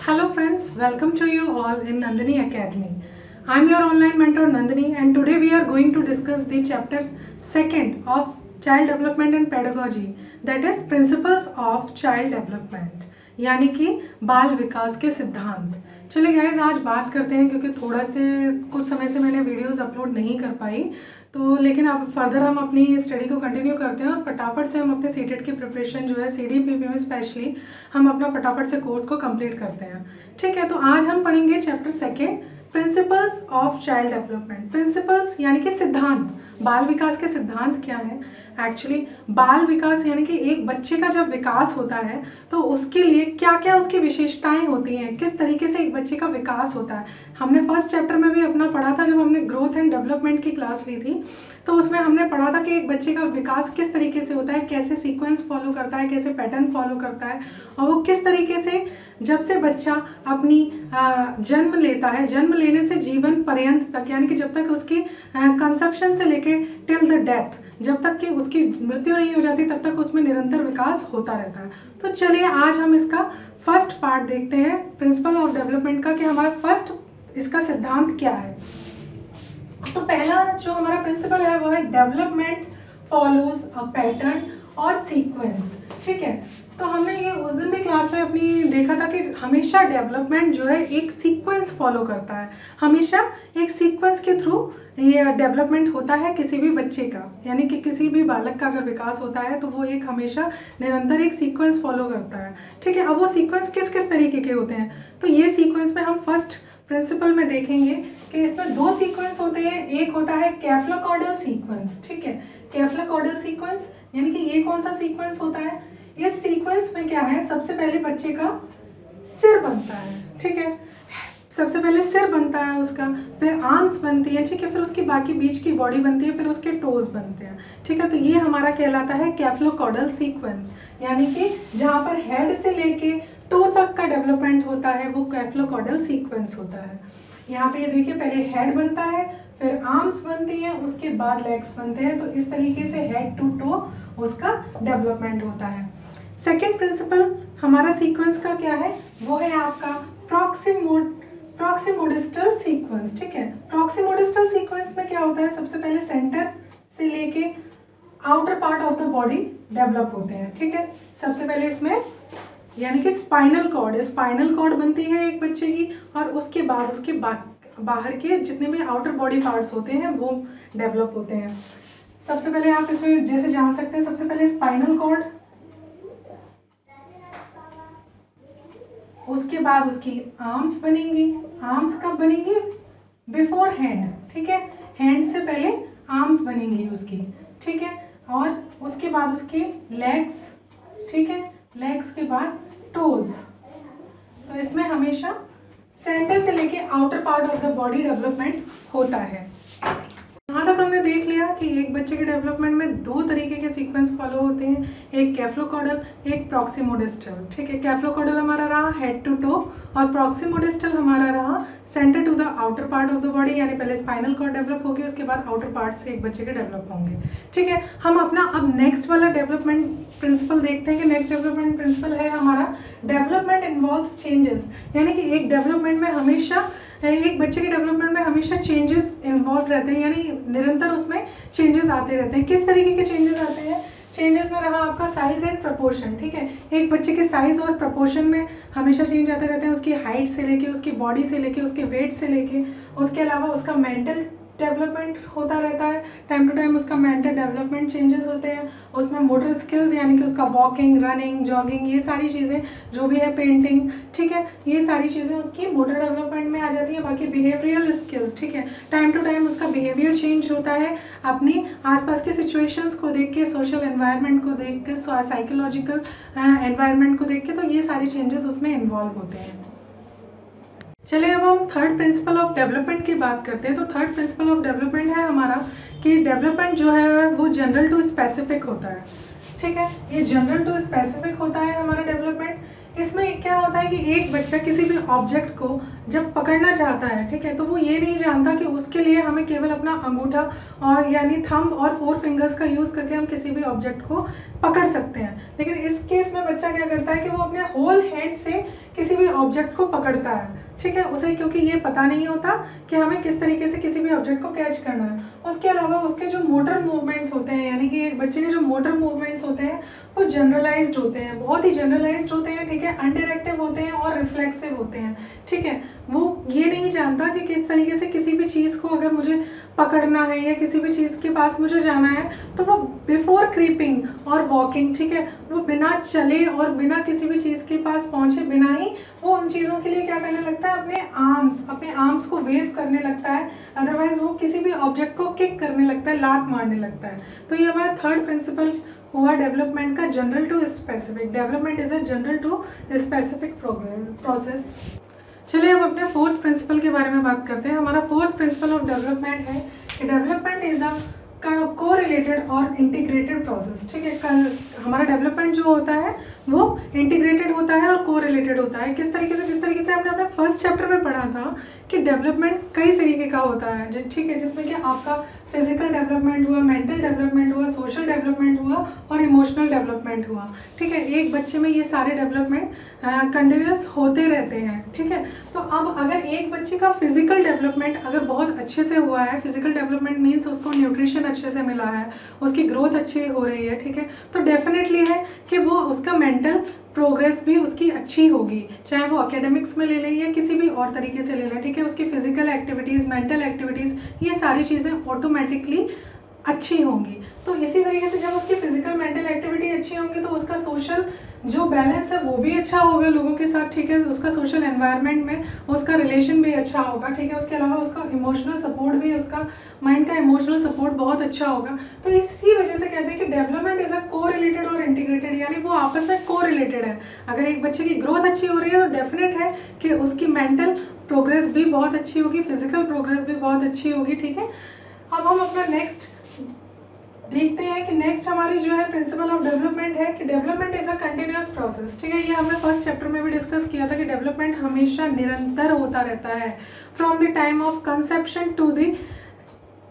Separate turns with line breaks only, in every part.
Hello friends, welcome to you all in Nandini Academy. I am your online mentor Nandini and today we are going to discuss the chapter 2nd of Child Development and Pedagogy, that is Principles of Child Development, यानी कि बाल विकास के सिद्धांत। चलिए guys आज बात करते हैं, क्योंकि थोड़ा से कुछ समय से मैंने वीडियोस अपलोड नहीं कर पाई तो, लेकिन अब फर्दर हम अपनी स्टडी को कंटिन्यू करते हैं और फटाफट से हम अपने सीटेट की प्रिपरेशन जो है CDPP में स्पेशली हम अपना फटाफट से कोर्स को कंप्लीट करते हैं। ठीक है, तो आज हम पढ़ेंगे chapter 2 principles of child development. Principles यानी कि सिद्धांत, बाल विकास के सिद्धांत क्या है। एक्चुअली बाल विकास यानी कि एक बच्चे का जब विकास होता है तो उसके लिए क्या क्या उसकी विशेषताएं होती हैं, किस तरीके से एक बच्चे का विकास होता है। हमने फर्स्ट चैप्टर में भी अपना पढ़ा था, जब हमने ग्रोथ एंड डेवलपमेंट की क्लास ली थी तो उसमें हमने पढ़ा था कि एक बच्चे का विकास किस तरीके से होता है, कैसे सीक्वेंस फॉलो करता है, कैसे पैटर्न फॉलो करता है, और वो किस तरीके से जब से बच्चा अपनी जन्म लेता है, जन्म लेने से जीवन पर्यंत तक, यानी कि जब तक उसकी कंसेप्शन से लेके टिल द डेथ, जब तक कि उसकी मृत्यु नहीं हो जाती तब तक उसमें निरंतर विकास होता रहता है। तो चलिए आज हम इसका फर्स्ट पार्ट देखते हैं प्रिंसिपल ऑफ डेवलपमेंट का, कि हमारा फर्स्ट इसका सिद्धांत क्या है। तो पहला जो हमारा प्रिंसिपल है वो है डेवलपमेंट फॉलोज अ पैटर्न और सीक्वेंस। ठीक है, तो हमने ये उस दिन भी क्लास में अपनी देखा था कि हमेशा डेवलपमेंट जो है एक सीक्वेंस फॉलो करता है, हमेशा एक सीक्वेंस के थ्रू ये डेवलपमेंट होता है किसी भी बच्चे का, यानी कि किसी भी बालक का अगर विकास होता है तो वो एक हमेशा निरंतर एक सीक्वेंस फॉलो करता है। ठीक है, अब वो सीक्वेंस किस किस तरीके के होते हैं, तो ये सीक्वेंस में हम फर्स्ट प्रिंसिपल में देखेंगे कि इसमें दो सीक्वेंस होते हैं। एक होता है कैफ्लोकॉर्डल सीक्वेंस। ठीक है, कैफ्लोकॉर्डल सीक्वेंस यानी कि ये कौन सा सीक्वेंस होता है, इस सीक्वेंस में क्या है, सबसे पहले बच्चे का सिर बनता है। ठीक है, सबसे पहले सिर बनता है उसका, फिर आर्म्स बनती है, ठीक है, फिर उसकी बाकी बीच की बॉडी बनती है, फिर उसके टोज बनते हैं। ठीक है, तो ये हमारा कहलाता है कैफ्लोकॉर्डल सीक्वेंस, यानी कि जहाँ पर हेड से लेके टो तक का डेवलपमेंट होता है वो कैफ्लोकॉर्डल सीक्वेंस होता है। यहाँ पे ये देखिए, पहले हेड बनता है, फिर आर्म्स बनती हैं, उसके बाद लेग्स बनते हैं। तो इस तरीके से हेड टू टो उसका डेवलपमेंट होता है। सेकेंड प्रिंसिपल हमारा सीक्वेंस का क्या है, वो है आपका प्रॉक्सिमोडिस्टल सीक्वेंस। ठीक है, प्रॉक्सिमोडिस्टल सीक्वेंस में क्या होता है, सबसे पहले सेंटर से लेके outer part of the body develop होते हैं। ठीक है, सबसे पहले इसमें यानी कि स्पाइनल कॉर्ड बनती है एक बच्चे की, और उसके बाद उसके बाहर के जितने भी आउटर बॉडी पार्ट्स होते हैं वो डेवलप होते हैं। सबसे पहले आप इसमें जैसे जान सकते हैं, सबसे पहले स्पाइनल कॉर्ड, उसके बाद उसकी आर्म्स बनेंगी। आर्म्स कब बनेंगी, बिफोर हैंड। ठीक है, हैंड से पहले आर्म्स बनेंगी उसकी। ठीक है, और उसके बाद उसके लेग्स। ठीक है, लेग्स के बाद टोज। तो इसमें हमेशा सेंटर से लेके outer part of the body development होता है। यहाँ तक हमने देख लिया कि एक बच्चे के डेवलपमेंट में दो तरीके के सीक्वेंस फॉलो होते हैं, एक कैफ्लोकॉर्डल, एक प्रॉक्सिमोडिस्टल। ठीक है, कैफ्लोकॉर्डल हमारा रहा हेड टू टो और प्रॉक्सिमोडिस्टल हमारा रहा centre to the outer part of the body, यानी पहले स्पाइनल कॉर्ड डेवलप होगी, उसके बाद आउटर पार्ट से एक बच्चे के डेवलप होंगे। ठीक है, हम अपना अब नेक्स्ट वाला डेवलपमेंट प्रिंसिपल देखते हैं कि नेक्स्ट डेवलपमेंट प्रिंसिपल है हमारा डेवलपमेंट इन्वॉल्व्स चेंजेस, यानी कि एक डेवलपमेंट में हमेशा एक बच्चे के डेवलपमेंट में हमेशा चेंजेस इन्वॉल्व रहते हैं, यानी निरंतर उसमें चेंजेस आते रहते हैं। किस तरीके के चेंजेस आते हैं, चेंजेस में रहा आपका साइज एंड प्रपोर्शन। ठीक है, एक बच्चे के साइज और प्रपोर्शन में हमेशा चेंज आते रहते हैं, उसकी हाइट से लेके, उसकी बॉडी से लेके, उसके वेट से लेके, उसके अलावा उसका मेंटल डेवलपमेंट होता रहता है, टाइम टू टाइम उसका मेंटल डेवलपमेंट चेंजेस होते हैं। उसमें मोटर स्किल्स यानी कि उसका वॉकिंग, रनिंग, जॉगिंग, ये सारी चीज़ें जो भी है, पेंटिंग, ठीक है, ये सारी चीज़ें उसकी मोटर डेवलपमेंट में आ जाती हैं। बाकी बिहेवियरल स्किल्स, ठीक है, टाइम टू टाइम उसका बिहेवियर चेंज होता है अपनी आसपास की सिचुएशंस को देख के, सोशल एनवायरनमेंट को देख के, साइकोलॉजिकल एनवायरनमेंट को देख के, तो ये सारे चेंजेस उसमें इन्वॉल्व होते हैं। चलिए अब हम थर्ड प्रिंसिपल ऑफ डेवलपमेंट की बात करते हैं। तो थर्ड प्रिंसिपल ऑफ डेवलपमेंट है हमारा कि डेवलपमेंट जो है वो जनरल टू स्पेसिफिक होता है। ठीक है, ये जनरल टू स्पेसिफिक होता है हमारा डेवलपमेंट, इसमें क्या होता है कि एक बच्चा किसी भी ऑब्जेक्ट को जब पकड़ना चाहता है, ठीक है, तो वो ये नहीं जानता कि उसके लिए हमें केवल अपना अंगूठा और यानी थंब और 4 फिंगर्स का यूज़ करके हम किसी भी ऑब्जेक्ट को पकड़ सकते हैं। लेकिन इस केस में बच्चा क्या करता है कि वो अपने होल हैंड से किसी भी ऑब्जेक्ट को पकड़ता है, ठीक है, उसे क्योंकि ये पता नहीं होता कि हमें किस तरीके से किसी भी ऑब्जेक्ट को कैच करना है। उसके अलावा उसके जो मोटर मूवमेंट्स होते हैं, यानी कि एक बच्चे के जो मोटर मूवमेंट्स होते हैं वो जनरलाइज्ड होते हैं, बहुत ही जनरलाइज्ड होते हैं, ठीक है, अनडायरेक्टिव होते हैं और रिफ्लेक्सिव होते हैं, ठीक है। वो ये नहीं जानता कि किस तरीके से किसी भी चीज़ को अगर मुझे पकड़ना है या किसी भी चीज़ के पास मुझे जाना है, तो वो बिफोर क्रीपिंग और वॉकिंग, ठीक है, वो बिना चले और बिना किसी भी चीज़ के पास पहुँचे बिना ही वो उन चीज़ों के लिए क्या करने लगता है, अपने आर्म्स को वेव करने लगता है, अदरवाइज वो किसी भी ऑब्जेक्ट को किक करने लगता है, लात मारने लगता है। तो ये हमारा थर्ड प्रिंसिपल हुआ डेवलपमेंट का, general to specific. Development is a general to specific process. चलिए अब अपने फोर्थ प्रिंसिपल के बारे में बात करते हैं। हमारा फोर्थ प्रिंसिपल ऑफ डेवलपमेंट है कि डेवलपमेंट इज अ कोरिलेटेड और इंटीग्रेटेड प्रोसेस, ठीक है। हमारा डेवलपमेंट जो होता है वो इंटीग्रेटेड होता है और कोरिलेटेड होता है। किस तरीके से? जिस तरीके से हमने अपने फर्स्ट चैप्टर में पढ़ा था कि डेवलपमेंट कई तरीके का होता है, ठीक है, जिसमें कि आपका फिजिकल डेवलपमेंट हुआ, मेंटल डेवलपमेंट हुआ, सोशल डेवलपमेंट हुआ और इमोशनल डेवलपमेंट हुआ, ठीक है। एक बच्चे में ये सारे डेवलपमेंट कंटिन्यूस होते रहते हैं, ठीक है। तो अब अगर एक बच्चे का फिजिकल डेवलपमेंट अगर बहुत अच्छे से हुआ है, फिजिकल डेवलपमेंट मीन्स उसको न्यूट्रिशन अच्छे से मिला है, उसकी ग्रोथ अच्छी हो रही है, ठीक है, तो डेफिनेटली है कि वो उसका मेंटल प्रोग्रेस भी उसकी अच्छी होगी, चाहे वो एकेडमिक्स में ले लें या किसी भी और तरीके से ले लें, ठीक है। उसकी फिजिकल एक्टिविटीज़, मेंटल एक्टिविटीज़, ये सारी चीज़ें ऑटोमेटिकली अच्छी होंगी। तो इसी तरीके से जब उसकी फिजिकल मेंटल एक्टिविटी अच्छी होंगी तो उसका सोशल जो बैलेंस है वो भी अच्छा होगा लोगों के साथ, ठीक है। उसका सोशल एनवायरनमेंट में उसका रिलेशन भी अच्छा होगा, ठीक है। उसके अलावा उसका इमोशनल सपोर्ट भी, उसका माइंड का इमोशनल सपोर्ट बहुत अच्छा होगा। तो इसी वजह से कहते हैं कि डेवलपमेंट इज अ कोरिलेटेड और इंटीग्रेटेड, यानी वो आपस में कोरिलेटेड है। अगर एक बच्चे की ग्रोथ अच्छी हो रही है तो डेफिनेट है कि उसकी मेंटल प्रोग्रेस भी बहुत अच्छी होगी, फिजिकल प्रोग्रेस भी बहुत अच्छी होगी, ठीक है। अब हम अपना नेक्स्ट देखते हैं कि नेक्स्ट हमारी जो है प्रिंसिपल ऑफ डेवलपमेंट है कि development is a continuous process, ठीक है। ये हमने फर्स्ट चैप्टर में भी डिस्कस किया था कि डेवलपमेंट हमेशा निरंतर होता रहता है, from the time of conception to the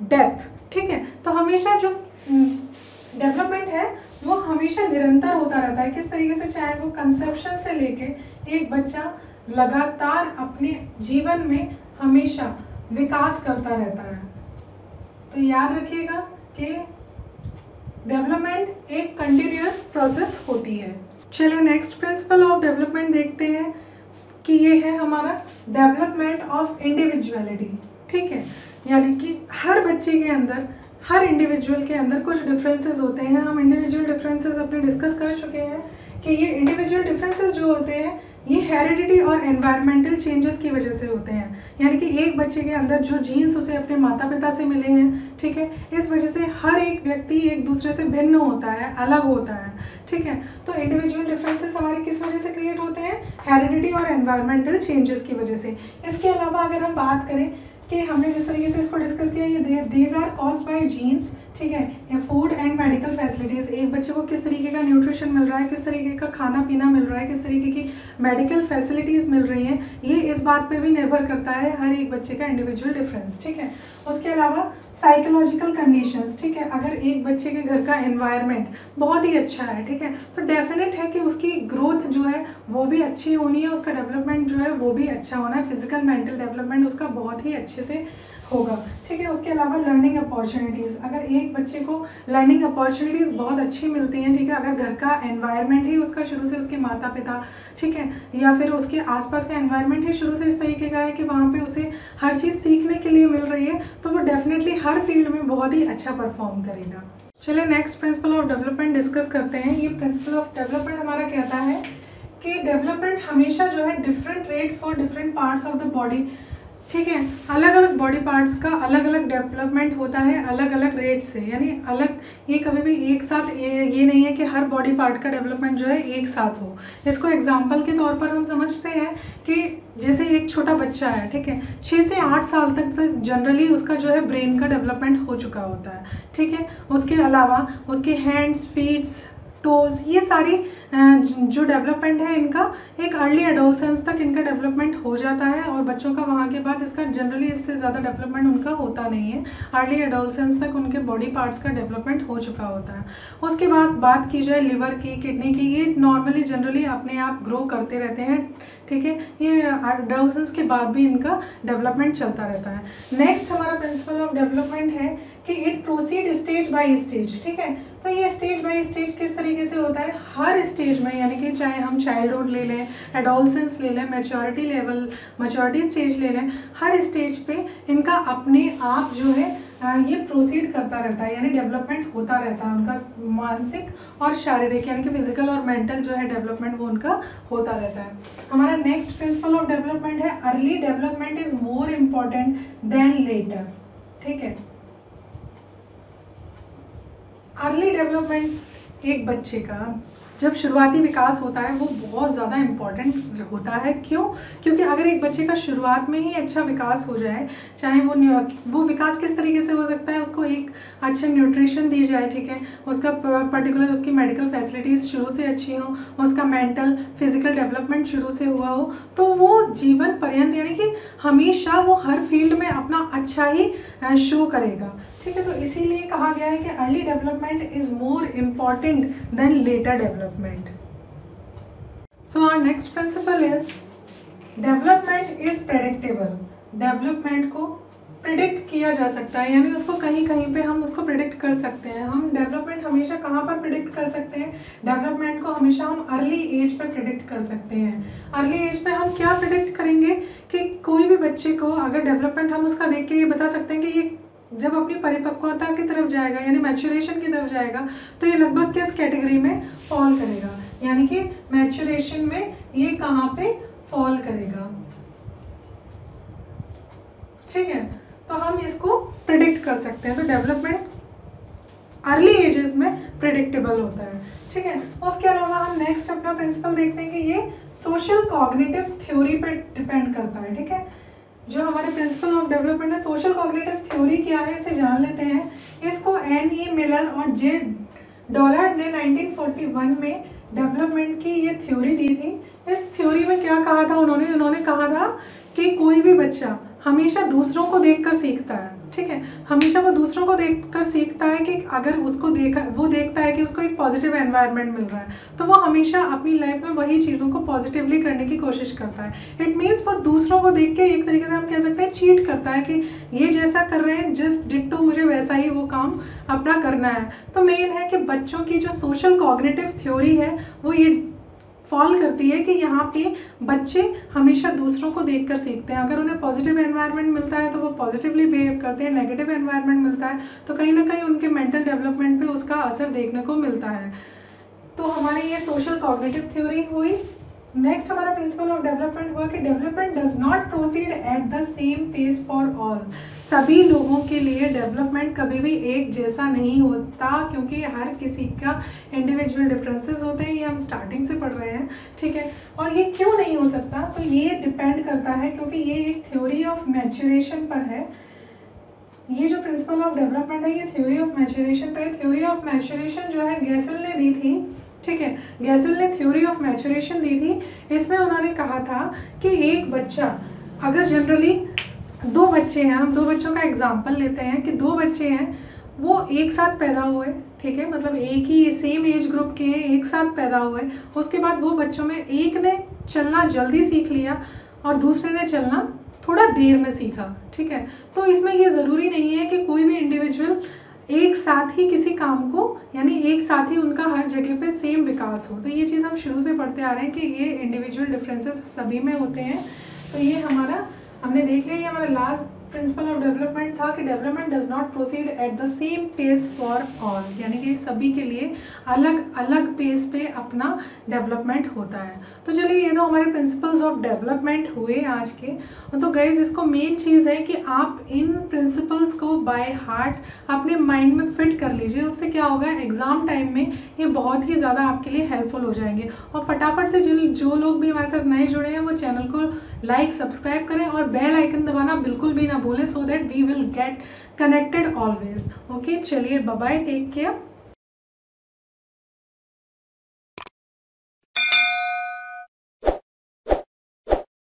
death, ठीक है। तो हमेशा जो डेवलपमेंट है वो हमेशा निरंतर होता रहता है। किस तरीके से? चाहे वो कंसेप्शन से लेके एक बच्चा लगातार अपने जीवन में हमेशा विकास करता रहता है। तो याद रखिएगा कि डेवलपमेंट एक कंटिन्यूअस प्रोसेस होती है। चलिए नेक्स्ट प्रिंसिपल ऑफ डेवलपमेंट देखते हैं कि ये है हमारा डेवलपमेंट ऑफ इंडिविजुअलिटी, ठीक है। यानी कि हर बच्चे के अंदर, हर इंडिविजुअल के अंदर कुछ डिफरेंसेस होते हैं। हम इंडिविजुअल डिफरेंसेस अपने डिस्कस कर चुके हैं कि ये इंडिविजुअल डिफरेंसेस जो होते हैं ये हेरिडिटी और एनवायरमेंटल चेंजेस की वजह से होते हैं। यानी कि एक बच्चे के अंदर जो जीन्स उसे अपने माता पिता से मिले हैं, ठीक है, इस वजह से हर एक व्यक्ति एक दूसरे से भिन्न होता है, अलग होता है, ठीक है। तो इंडिविजुअल डिफरेंसेस हमारे किस वजह से क्रिएट होते हैं? हेरिडिटी और एनवायरमेंटल चेंजेस की वजह से। इसके अलावा अगर हम बात करें कि हमने जिस तरीके से इसको डिस्कस किया, ये these are caused by genes, ठीक है। ये फूड एंड मेडिकल फैसिलिटीज़, एक बच्चे को किस तरीके का न्यूट्रिशन मिल रहा है, किस तरीके का खाना पीना मिल रहा है, किस तरीके की मेडिकल फैसिलिटीज़ मिल रही हैं, ये इस बात पे भी निर्भर करता है हर एक बच्चे का इंडिविजुअल डिफरेंस, ठीक है। उसके अलावा साइकोलॉजिकल कंडीशंस, ठीक है। अगर एक बच्चे के घर का एनवायरनमेंट बहुत ही अच्छा है, ठीक है, तो डेफिनेट है कि उसकी ग्रोथ जो है वो भी अच्छी होनी है, उसका डेवलपमेंट जो है वो भी अच्छा होना है, फिजिकल मेंटल डेवलपमेंट उसका बहुत ही अच्छे से होगा, ठीक है। उसके अलावा लर्निंग अपॉर्चुनिटीज़, अगर एक बच्चे को लर्निंग अपॉर्चुनिटीज़ बहुत अच्छी मिलती हैं, ठीक है, अगर घर का एनवायरनमेंट ही उसका शुरू से, उसके माता पिता, ठीक है, या फिर उसके आसपास का एनवायरनमेंट ही शुरू से इस तरीके का है कि वहाँ पे उसे हर चीज़ सीखने के लिए मिल रही है, तो वो डेफिनेटली हर फील्ड में बहुत ही अच्छा परफॉर्म करेगा। चलिए next principle of development discuss करते हैं। ये प्रिंसिपल ऑफ डेवलपमेंट हमारा कहता है कि डेवलपमेंट हमेशा जो है different rate for different parts of the body, ठीक है, अलग अलग बॉडी पार्ट्स का अलग अलग डेवलपमेंट होता है अलग अलग रेट से, यानी अलग, ये कभी भी एक साथ ये नहीं है कि हर बॉडी पार्ट का डेवलपमेंट जो है एक साथ हो। इसको एग्जांपल के तौर पर हम समझते हैं कि जैसे एक छोटा बच्चा है, ठीक है, 6 से 8 साल तक जनरली उसका जो है ब्रेन का डेवलपमेंट हो चुका होता है, ठीक है। उसके अलावा उसके हैंड्स, फीट्स, टोज, ये सारी जो डेवलपमेंट है इनका एक अर्ली एडोलसेंस तक इनका डेवलपमेंट हो जाता है और बच्चों का वहाँ के बाद इसका जनरली इससे ज़्यादा डेवलपमेंट उनका होता नहीं है। अर्ली एडोलसेंस तक उनके बॉडी पार्ट्स का डेवलपमेंट हो चुका होता है। उसके बाद बात की जाए लिवर की, किडनी की, ये नॉर्मली जनरली अपने आप ग्रो करते रहते हैं, ठीक है। ये एडोलसेंस के बाद भी इनका डेवलपमेंट चलता रहता है। नेक्स्ट हमारा प्रिंसिपल ऑफ डेवलपमेंट है कि it proceed stage by stage, ठीक है। तो ये स्टेज बाय स्टेज किस तरीके से होता है, हर स्टेज में, यानी कि चाहे हम चाइल्डहुड ले लें, एडोलसेंस ले लें, मैच्योरिटी लेवल, मैच्योरिटी स्टेज ले लें, हर स्टेज पे इनका अपने आप जो है ये प्रोसीड करता रहता है, यानी डेवलपमेंट होता रहता है उनका, मानसिक और शारीरिक यानी कि फिजिकल और मेंटल जो है डेवलपमेंट वो उनका होता रहता है। हमारा नेक्स्ट प्रिंसिपल ऑफ डेवलपमेंट है early development is more important then later, ठीक है। अर्ली डेवलपमेंट एक बच्चे का जब शुरुआती विकास होता है वो बहुत ज़्यादा इम्पॉर्टेंट होता है। क्यों? क्योंकि अगर एक बच्चे का शुरुआत में ही अच्छा विकास हो जाए, चाहे वो विकास किस तरीके से हो सकता है, उसको एक अच्छा न्यूट्रिशन दी जाए, ठीक है, उसका पर्टिकुलर उसकी मेडिकल फैसिलिटीज़ शुरू से अच्छी हो, उसका मेंटल फिजिकल डेवलपमेंट शुरू से हुआ हो, तो वो जीवन पर्यंत यानी कि हमेशा वो हर फील्ड में अपना अच्छा ही शो करेगा, ठीक है। तो इसीलिए कहा गया है कि early development is more important then later development. So our next principle is development is predictable. Development को प्रिडिक्ट किया जा सकता है, यानी उसको कहीं कहीं पे हम उसको प्रिडिक्ट कर सकते हैं। हम डेवलपमेंट हमेशा कहाँ पर प्रिडिक्ट कर सकते हैं, डेवलपमेंट को हमेशा हम अर्ली एज पे प्रिडिक्ट कर सकते हैं। अर्ली एज पे हम क्या प्रिडिक्ट करेंगे कि कोई भी बच्चे को अगर डेवलपमेंट हम उसका देख के ये बता सकते हैं कि ये जब अपनी परिपक्वता की तरफ जाएगा यानी मैच्योरेशन की तरफ जाएगा तो ये लगभग किस कैटेगरी में फॉल करेगा, यानी कि मैच्योरेशन में ये कहाँ पे फॉल करेगा, ठीक है। तो हम इसको प्रिडिक्ट कर सकते हैं। तो डेवलपमेंट अर्ली एजेस में प्रिडिक्टेबल होता है, ठीक है। उसके अलावा हम नेक्स्ट अपना प्रिंसिपल देखते हैं कि ये सोशल कॉग्निटिव थ्योरी पे डिपेंड करता है, ठीक है। जो हमारे प्रिंसिपल ऑफ डेवलपमेंट है, सोशल कॉग्निटिव थ्योरी क्या है इसे जान लेते हैं। इसको N.E. मिलर और J. डॉलर्ड ने 1941 में डेवलपमेंट की ये थ्योरी दी थी। इस थ्योरी में क्या कहा था उन्होंने कहा था कि कोई भी बच्चा हमेशा दूसरों को देखकर सीखता है, ठीक है। हमेशा वो दूसरों को देखकर सीखता है कि अगर उसको वो देखता है कि उसको एक पॉजिटिव एनवायरनमेंट मिल रहा है तो वो हमेशा अपनी लाइफ में वही चीज़ों को पॉजिटिवली करने की कोशिश करता है। इट मीन्स वो दूसरों को देख के एक तरीके से हम कह सकते हैं चीट करता है कि ये जैसा कर रहे हैं जस्ट डिट्टो मुझे वैसा ही वो काम अपना करना है। तो मेन है कि बच्चों की जो सोशल कॉग्निटिव थ्योरी है वो ये फॉल करती है कि यहाँ पे बच्चे हमेशा दूसरों को देखकर सीखते हैं। अगर उन्हें पॉजिटिव एनवायरनमेंट मिलता है तो वो पॉजिटिवली बिहेव करते हैं, नेगेटिव एनवायरनमेंट मिलता है तो कहीं ना कहीं उनके मेंटल डेवलपमेंट पे उसका असर देखने को मिलता है। तो हमारी ये सोशल कॉग्निटिव थ्योरी हुई। नेक्स्ट हमारा प्रिंसिपल ऑफ डेवलपमेंट हुआ कि development does not proceed at the same pace for all. सभी लोगों के लिए डेवलपमेंट कभी भी एक जैसा नहीं होता क्योंकि हर किसी का इंडिविजुअल डिफरेंसेस होते हैं। ये हम स्टार्टिंग से पढ़ रहे हैं, ठीक है। और ये क्यों नहीं हो सकता, तो ये डिपेंड करता है क्योंकि ये एक थ्योरी ऑफ मैच्योरेशन पर है। ये जो प्रिंसिपल ऑफ डेवलपमेंट है ये थ्योरी ऑफ मैच्योरेशन पे है। थ्योरी ऑफ मैच्योरेशन जो है गैसल ने दी थी, ठीक है। गैसल ने थ्योरी ऑफ मैच्योरेशन दी थी। इसमें उन्होंने कहा था कि एक बच्चा अगर जनरली दो बच्चे हैं, हम दो बच्चों का एग्जाम्पल लेते हैं कि दो बच्चे हैं वो एक साथ पैदा हुए, ठीक है, मतलब एक ही सेम एज ग्रुप के हैं, एक साथ पैदा हुए। उसके बाद वो बच्चों में एक ने चलना जल्दी सीख लिया और दूसरे ने चलना थोड़ा देर में सीखा, ठीक है। तो इसमें ये ज़रूरी नहीं है कि कोई भी इंडिविजुअल एक साथ ही किसी काम को यानी एक साथ ही उनका हर जगह पे सेम विकास हो। तो ये चीज़ हम शुरू से पढ़ते आ रहे हैं कि ये इंडिविजुअल डिफरेंसेस सभी में होते हैं। तो ये हमारा हमने देख लिया, ये हमारा लास्ट प्रिंसिपल ऑफ डेवलपमेंट था कि development does not proceed at the same pace for all, यानी कि सभी के लिए अलग अलग पेस पे अपना डेवलपमेंट होता है। तो चलिए ये तो हमारे प्रिंसिपल्स ऑफ डेवलपमेंट हुए आज के। तो गाइज इसको मेन चीज़ है कि आप इन प्रिंसिपल्स को बाय हार्ट अपने माइंड में फिट कर लीजिए। उससे क्या होगा, एग्ज़ाम टाइम में ये बहुत ही ज़्यादा आपके लिए हेल्पफुल हो जाएंगे। और फटाफट से जो लोग भी हमारे साथ नए जुड़े हैं वो चैनल को लाइक सब्सक्राइब करें और बेल आइकन दबाना बिल्कुल भी ना भूलें, so that we will get connected always. Okay, चलिए बाय बाय, टेक केयर।